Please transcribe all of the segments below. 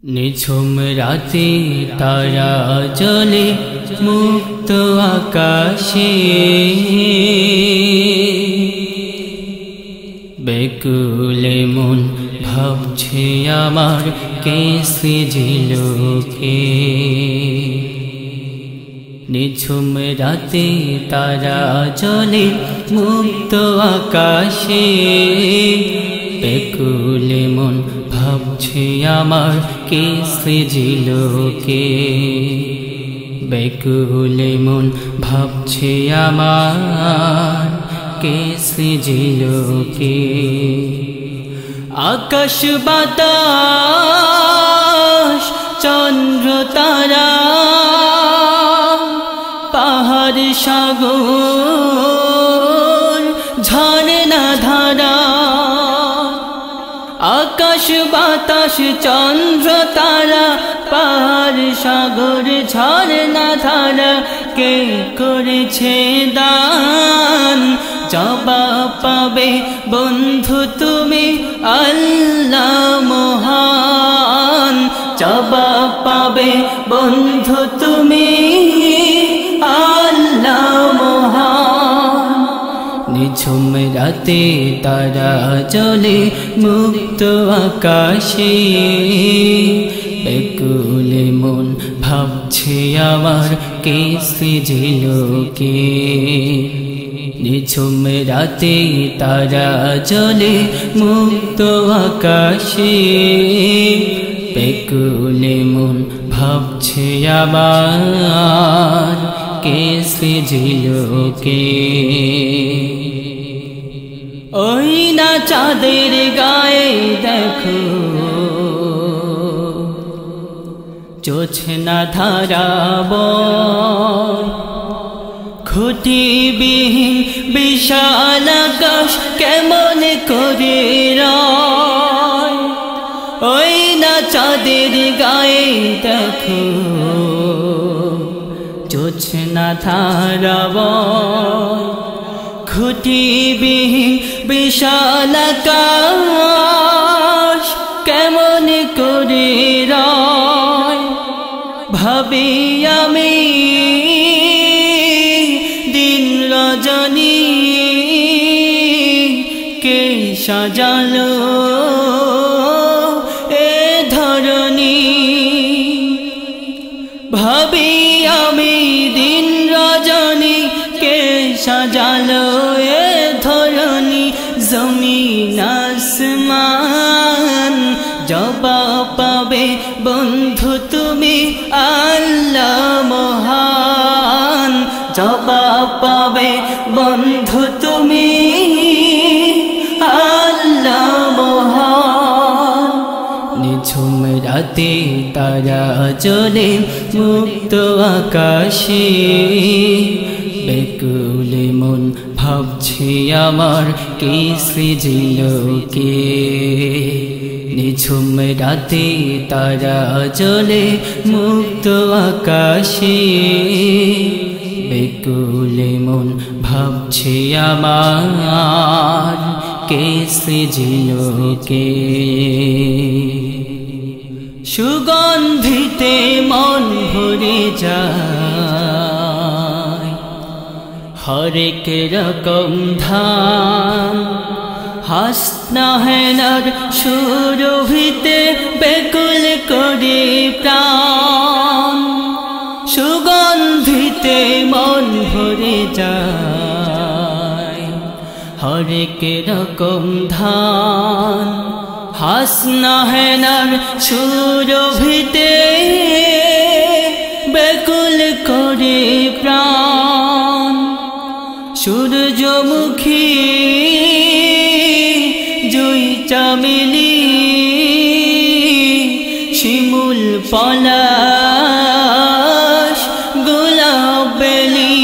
নিঝুম রাতে তারা জ্বলে মুক্ত আকাশে, বেকুলে মন ভাবছে আমার কে সৃজিল কে। নিঝুম রাতে তারা জ্বলে মুক্ত আকাশে, বেকুলে মন ভাবছে আমার কে সৃজিল কে। বেকুলে মন ভাবছে আমার কে সৃজিল কে। আকাশ বাতাস চন্দ্র তারা, পাহাড় সাগর ঝর্ণা ধারা। আকাশ বাতাস চন্দ্র তারা, পাহাড় সাগর ঝর্ণা ধারা, কে করেছে দান জবাব পাবে বন্ধু তুমি আল্লাহ মহান। জবাব পাবে বন্ধু তুমি আল্লাহ মহান। নিঝুম রাতে তারা জ্বলে মুক্ত আকাশে, বেকুলে মন ভাবছে আমার কে সৃজিল কে। নিঝুম রাতে তারা জ্বলে মুক্ত আকাশে, বেকুলে মন ভাবছে আমার কে সৃজিল কে। ওই না চাঁদের গায়ে দেখো জোছনা ধারাব, খুঁটিবিহীন বিশাল আকাশ কেমন করে রয়। ওই না চাঁদের গায়ে দেখো জোছনা ধারাব, খুঁটিবিহীন বিশাল আকাশ কেমন করে রয়। ভাবি আমি দিন রজনী কে সাজালো এ ধরণী। ভাবি আমি দিন রজনী কে সাজালো এ ধরণী। জমিন আসমান জবাব পাবে বন্ধু তুমি আল্লাহ মহান। জবাব পাবে বন্ধু তুমি আল্লাহ মহান। নিঝুম রাতে তারা জ্বলে মুক্ত আকাশে, বেকুলে মন ভাবছে আমার কে সৃজিল কে। নিঝুম রাতে তারা জ্বলে মুক্ত আকাশে, বেকুলে মন ভাবছে আমার কে সৃজিল কে। সুগন্ধিতে মন ভরে যায়, হরেক রকম ধান হাসনা হেনার সুরভিতে বেকুল করে প্রাণ। সুগন্ধিতে মন ভরে যায়, হরেক রকম ধান হাসনা হেনার সুরভিতে বেকুল করে প্রাণ। সূর্যমুখী জুই চামেলি শিমুল পলাশ গোলাপ বেলি।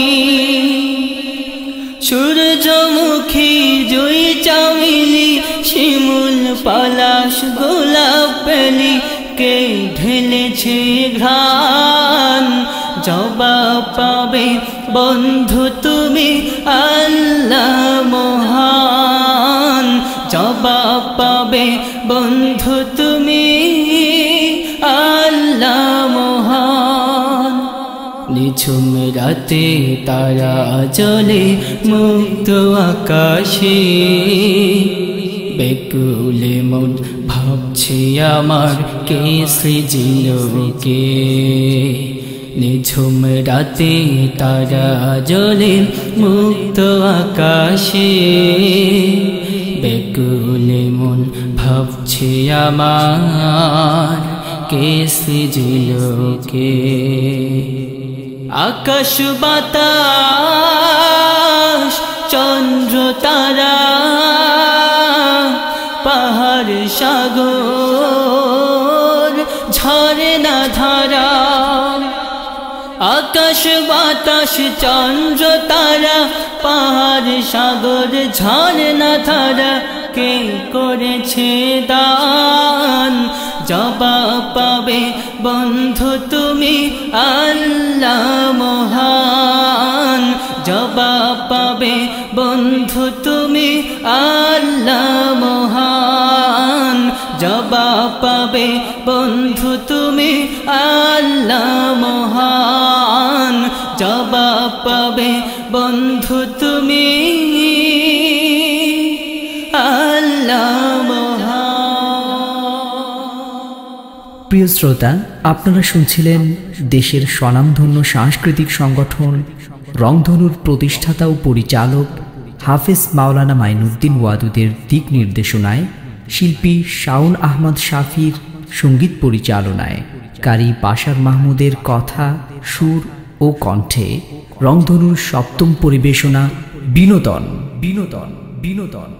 সূর্যমুখী জুই চামেলি শিমুল পলাশ গোলাপ বেলি, কে ঢেলেছে ঘ্রাণ জবাব পাবে বন্ধু তুমি আল্লাহ মহান। জবাব পাবে বন্ধু তুমি নিঝুম রাতে তারা জ্বলে মুক্ত আকাশে, বেকুলে মন ভাবছে আমার কে সৃজিল কে। নিঝুম রাতে তারা জ্বলে মুক্ত আকাশে, বেকুলে মন ভাবছে আমার কে সৃজিল কে। আকাশ বাতাস চন্দ্র তারা পাহাড় সাগর ঝরনা ধারা। আকাশ বাতাস চন্দ্র তারা পাহাড় সাগর ঝরনা ধারা কে করেছে দান, জবাব পাবে বন্ধু তুমি আল্লাহ মহান। জবাব পাবে বন্ধু তুমি আল্লাহ মহান। জবাব পাবে বন্ধু তুমি আল্লাহ মহান। জবাব পাবে বন্ধু তুমি আল্লাহ মহান। প্রিয় শ্রোতা, আপনারা শুনছিলেন দেশের স্বনামধন্য সাংস্কৃতিক সংগঠন রংধনুর প্রতিষ্ঠাতা ও পরিচালক হাফেজ মাওলানা মাইনুদ্দিন ওয়াদুদের দিক নির্দেশনায় শিল্পী শাওন আহমদ শাফির সঙ্গীত পরিচালনায় কারি বাশার মাহমুদের কথা, সুর ও কণ্ঠে রংধনুর সপ্তম পরিবেশনা বিনোদন বিনোদন বিনোদন।